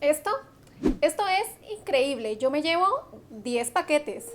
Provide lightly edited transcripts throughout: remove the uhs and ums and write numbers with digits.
Esto es increíble. Yo me llevo 10 paquetes.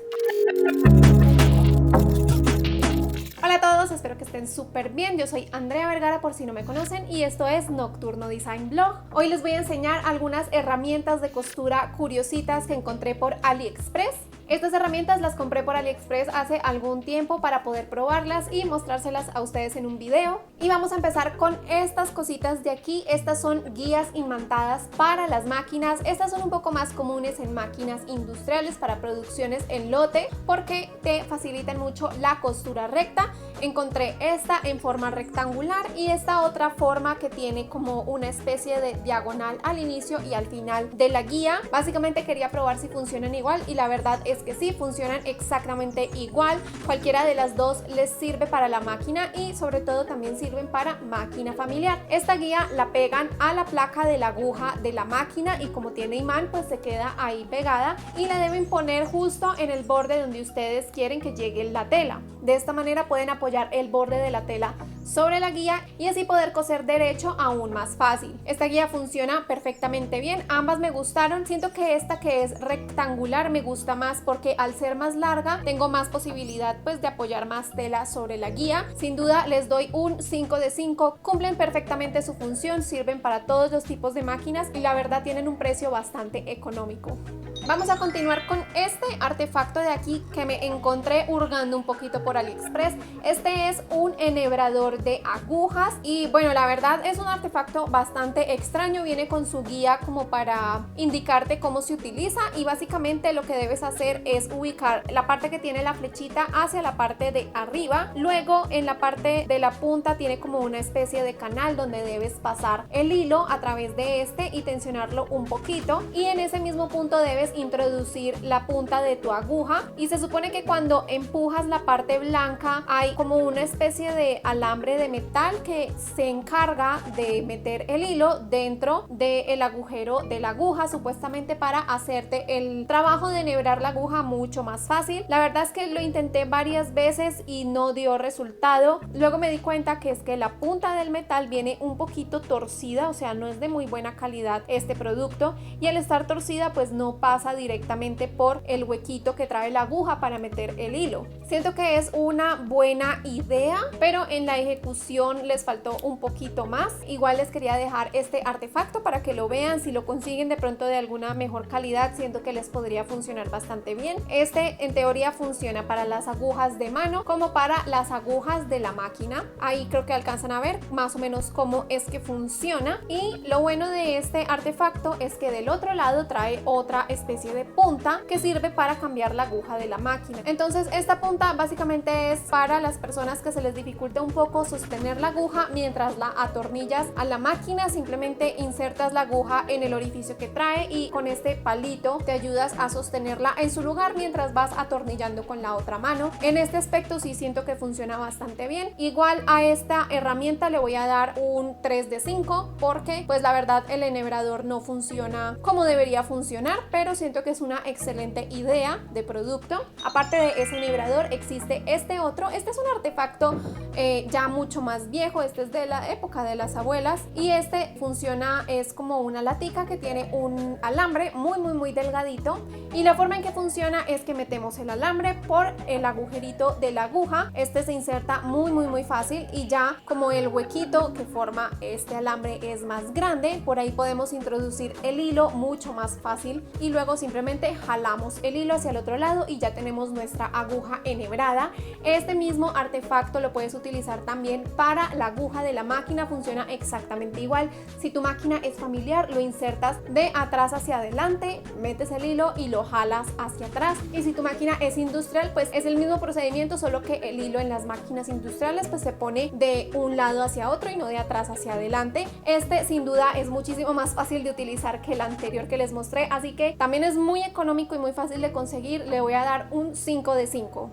Hola a todos, espero que estén súper bien. Yo soy Andrea Vergara por si no me conocen y esto es Nocturno Design Blog. Hoy les voy a enseñar algunas herramientas de costura curiositas que encontré por AliExpress. Estas herramientas las compré por AliExpress hace algún tiempo para poder probarlas y mostrárselas a ustedes en un video. Y vamos a empezar con estas cositas de aquí. Estas son guías imantadas para las máquinas. Estas son un poco más comunes en máquinas industriales para producciones en lote porque te facilitan mucho la costura recta. Encontré esta en forma rectangular y esta otra forma que tiene como una especie de diagonal al inicio y al final de la guía. Básicamente quería probar si funcionan igual y la verdad es que sí, funcionan exactamente igual. Cualquiera de las dos les sirve para la máquina y sobre todo también sirven para máquina familiar. Esta guía la pegan a la placa de la aguja de la máquina y como tiene imán pues se queda ahí pegada y la deben poner justo en el borde donde ustedes quieren que llegue la tela. De esta manera pueden apoyar el borde de la tela sobre la guía y así poder coser derecho aún más fácil. Esta guía funciona perfectamente bien, ambas me gustaron. Siento que esta que es rectangular me gusta más porque al ser más larga tengo más posibilidad pues de apoyar más tela sobre la guía. Sin duda les doy un 5 de 5, cumplen perfectamente su función, sirven para todos los tipos de máquinas y la verdad tienen un precio bastante económico. Vamos a continuar con este artefacto de aquí que me encontré hurgando un poquito por AliExpress. Este es un enhebrador de agujas y bueno, la verdad es un artefacto bastante extraño. Viene con su guía como para indicarte cómo se utiliza y básicamente lo que debes hacer es ubicar la parte que tiene la flechita hacia la parte de arriba. Luego en la parte de la punta tiene como una especie de canal donde debes pasar el hilo a través de este y tensionarlo un poquito y en ese mismo punto debes introducir la punta de tu aguja y se supone que cuando empujas la parte blanca hay como una especie de alambre de metal que se encarga de meter el hilo dentro del agujero de la aguja, supuestamente para hacerte el trabajo de enhebrar la aguja mucho más fácil. La verdad es que lo intenté varias veces y no dio resultado. Luego me di cuenta que es que la punta del metal viene un poquito torcida, o sea, no es de muy buena calidad este producto y al estar torcida pues no pasa directamente por el huequito que trae la aguja para meter el hilo. Siento que es una buena idea, pero en la ejecución les faltó un poquito más. Igual les quería dejar este artefacto para que lo vean. Si lo consiguen de pronto de alguna mejor calidad, siento que les podría funcionar bastante bien. Este en teoría funciona para las agujas de mano como para las agujas de la máquina. Ahí creo que alcanzan a ver más o menos cómo es que funciona. Y lo bueno de este artefacto es que del otro lado trae otra especie de punta que sirve para cambiar la aguja de la máquina. Entonces esta punta básicamente es para las personas que se les dificulta un poco sostener la aguja mientras la atornillas a la máquina. Simplemente insertas la aguja en el orificio que trae y con este palito te ayudas a sostenerla en su lugar mientras vas atornillando con la otra mano. En este aspecto sí siento que funciona bastante bien. Igual a esta herramienta le voy a dar un 3 de 5 porque pues la verdad el enhebrador no funciona como debería funcionar, pero siento que es una excelente idea de producto. Aparte de ese enhebrador existe este otro. Este es un artefacto ya mucho más viejo, este es de la época de las abuelas y este funciona, es como una latica que tiene un alambre muy delgadito y la forma en que funciona es que metemos el alambre por el agujerito de la aguja. Este se inserta muy fácil y ya como el huequito que forma este alambre es más grande, por ahí podemos introducir el hilo mucho más fácil y luego simplemente jalamos el hilo hacia el otro lado y ya tenemos nuestra aguja enhebrada. Este mismo artefacto lo puedes utilizar también para la aguja de la máquina, funciona exactamente igual. Si tu máquina es familiar, lo insertas de atrás hacia adelante, metes el hilo y lo jalas hacia atrás. Y si tu máquina es industrial, pues es el mismo procedimiento, solo que el hilo en las máquinas industriales pues se pone de un lado hacia otro y no de atrás hacia adelante. Este sin duda es muchísimo más fácil de utilizar que el anterior que les mostré, así que también es muy económico y muy fácil de conseguir. Le voy a dar un 5 de 5.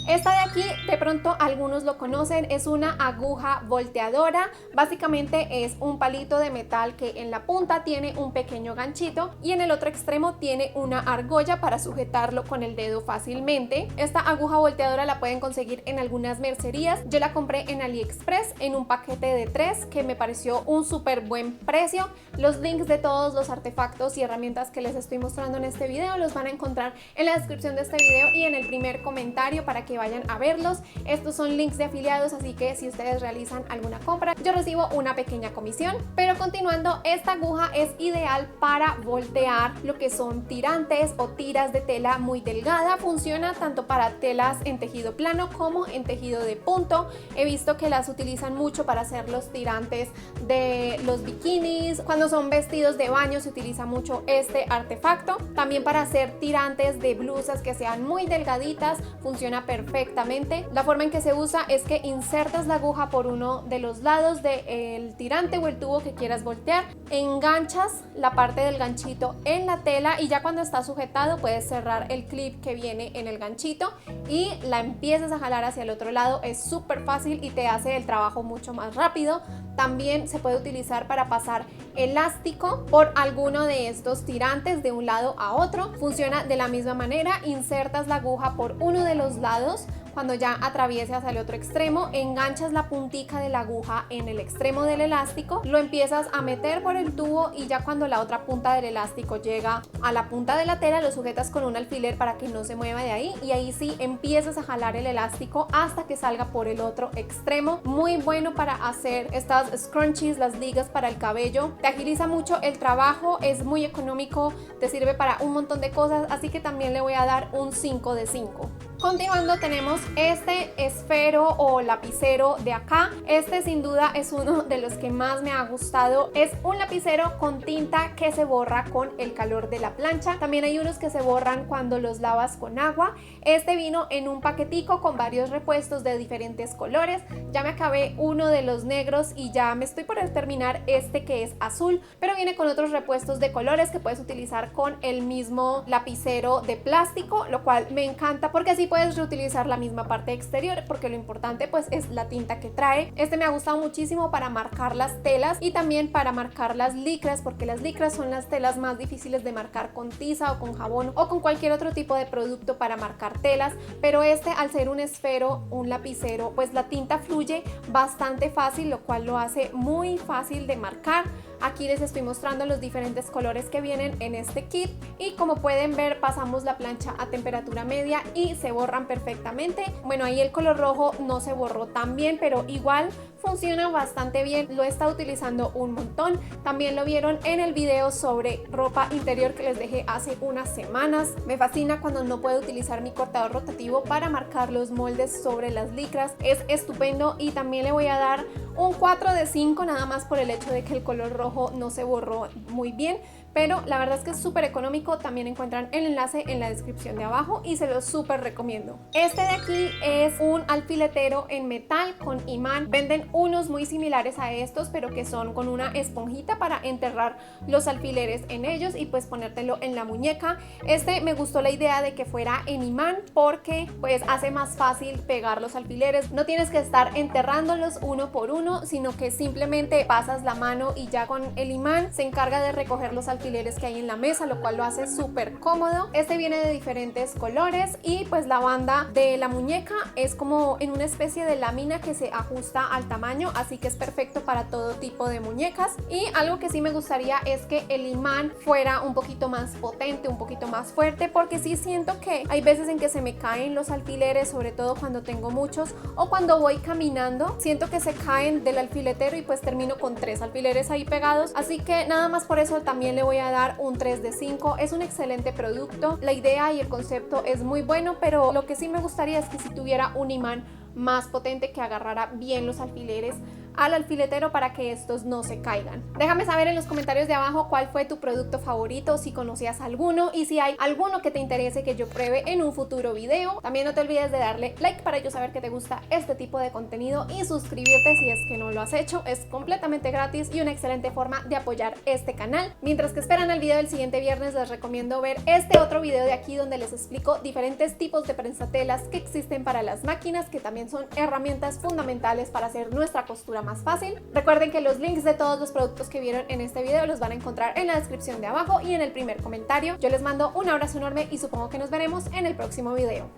Esta de aquí, de pronto algunos lo conocen, es una aguja volteadora. Básicamente es un palito de metal que en la punta tiene un pequeño ganchito y en el otro extremo tiene una argolla para sujetarlo con el dedo fácilmente. Esta aguja volteadora la pueden conseguir en algunas mercerías. Yo la compré en AliExpress en un paquete de 3 que me pareció un súper buen precio. Los links de todos los artefactos y herramientas que les estoy mostrando en este video los van a encontrar en la descripción de este video y en el primer comentario para que vayan a verlos. Estos son links de afiliados, así que si ustedes realizan alguna compra, yo recibo una pequeña comisión. Pero continuando, esta aguja es ideal para voltear lo que son tirantes o tiras de tela muy delgada. Funciona tanto para telas en tejido plano como en tejido de punto. He visto que las utilizan mucho para hacer los tirantes de los bikinis. Cuando son vestidos de baño se utiliza mucho este artefacto. También para hacer tirantes de blusas que sean muy delgaditas, funciona perfectamente. La forma en que se usa es que insertas la aguja por uno de los lados del tirante o el tubo que quieras voltear, enganchas la parte del ganchito en la tela y ya cuando está sujetado puedes cerrar el clip que viene en el ganchito y la empiezas a jalar hacia el otro lado. Es súper fácil y te hace el trabajo mucho más rápido. También se puede utilizar para pasar elástico por alguno de estos tirantes de un lado a otro. Funciona de la misma manera, insertas la aguja por uno de los lados. Cuando ya atraviese hacia el otro extremo, enganchas la puntica de la aguja en el extremo del elástico, lo empiezas a meter por el tubo y ya cuando la otra punta del elástico llega a la punta de la tela, lo sujetas con un alfiler para que no se mueva de ahí y ahí sí empiezas a jalar el elástico hasta que salga por el otro extremo. Muy bueno para hacer estas scrunchies, las ligas para el cabello. Te agiliza mucho el trabajo, es muy económico, te sirve para un montón de cosas, así que también le voy a dar un 5 de 5. Continuando tenemos este esfero o lapicero de acá. Este sin duda es uno de los que más me ha gustado. Es un lapicero con tinta que se borra con el calor de la plancha. También hay unos que se borran cuando los lavas con agua. Este vino en un paquetico con varios repuestos de diferentes colores. Ya me acabé uno de los negros y ya me estoy por terminar este que es azul, pero viene con otros repuestos de colores que puedes utilizar con el mismo lapicero de plástico, lo cual me encanta porque así puedes reutilizar la misma parte exterior, porque lo importante pues es la tinta que trae. Este me ha gustado muchísimo para marcar las telas y también para marcar las licras, porque las licras son las telas más difíciles de marcar con tiza o con jabón o con cualquier otro tipo de producto para marcar telas, pero este, al ser un esfero, un lapicero, pues la tinta fluye bastante fácil, lo cual lo hace muy fácil de marcar. Aquí les estoy mostrando los diferentes colores que vienen en este kit y como pueden ver pasamos la plancha a temperatura media y se borran perfectamente. Bueno, ahí el color rojo no se borró tan bien, pero igual funciona bastante bien, lo he estado utilizando un montón. También lo vieron en el video sobre ropa interior que les dejé hace unas semanas. Me fascina cuando no puedo utilizar mi cortador rotativo para marcar los moldes sobre las licras, es estupendo y también le voy a dar un 4 de 5 nada más por el hecho de que el color rojo no se borró muy bien, pero la verdad es que es súper económico. También encuentran el enlace en la descripción de abajo y se los súper recomiendo. Este de aquí es un alfiletero en metal con imán. Venden unos muy similares a estos, pero que son con una esponjita para enterrar los alfileres en ellos y pues ponértelo en la muñeca. Este me gustó la idea de que fuera en imán porque pues hace más fácil pegar los alfileres. No tienes que estar enterrándolos uno por uno, sino que simplemente pasas la mano y ya con el imán se encarga de recoger los alfileres que hay en la mesa, lo cual lo hace súper cómodo. Este viene de diferentes colores y pues la banda de la muñeca es como en una especie de lámina que se ajusta al tamaño, así que es perfecto para todo tipo de muñecas. Y algo que sí me gustaría es que el imán fuera un poquito más potente, un poquito más fuerte, porque sí siento que hay veces en que se me caen los alfileres, sobre todo cuando tengo muchos o cuando voy caminando, siento que se caen del alfiletero y pues termino con 3 alfileres ahí pegados, así que nada más por eso también le voy a dar un 3 de 5. Es un excelente producto, la idea y el concepto es muy bueno, pero lo que sí me gustaría es que si tuviera un imán más potente que agarrara bien los alfileres al alfiletero para que estos no se caigan. Déjame saber en los comentarios de abajo cuál fue tu producto favorito, si conocías alguno y si hay alguno que te interese que yo pruebe en un futuro video. También no te olvides de darle like para yo saber que te gusta este tipo de contenido y suscribirte si es que no lo has hecho. Es completamente gratis y una excelente forma de apoyar este canal. Mientras que esperan el video del siguiente viernes, les recomiendo ver este otro video de aquí donde les explico diferentes tipos de prensatelas que existen para las máquinas, que también son herramientas fundamentales para hacer nuestra costura más fácil. Recuerden que los links de todos los productos que vieron en este video los van a encontrar en la descripción de abajo y en el primer comentario. Yo les mando un abrazo enorme y supongo que nos veremos en el próximo video.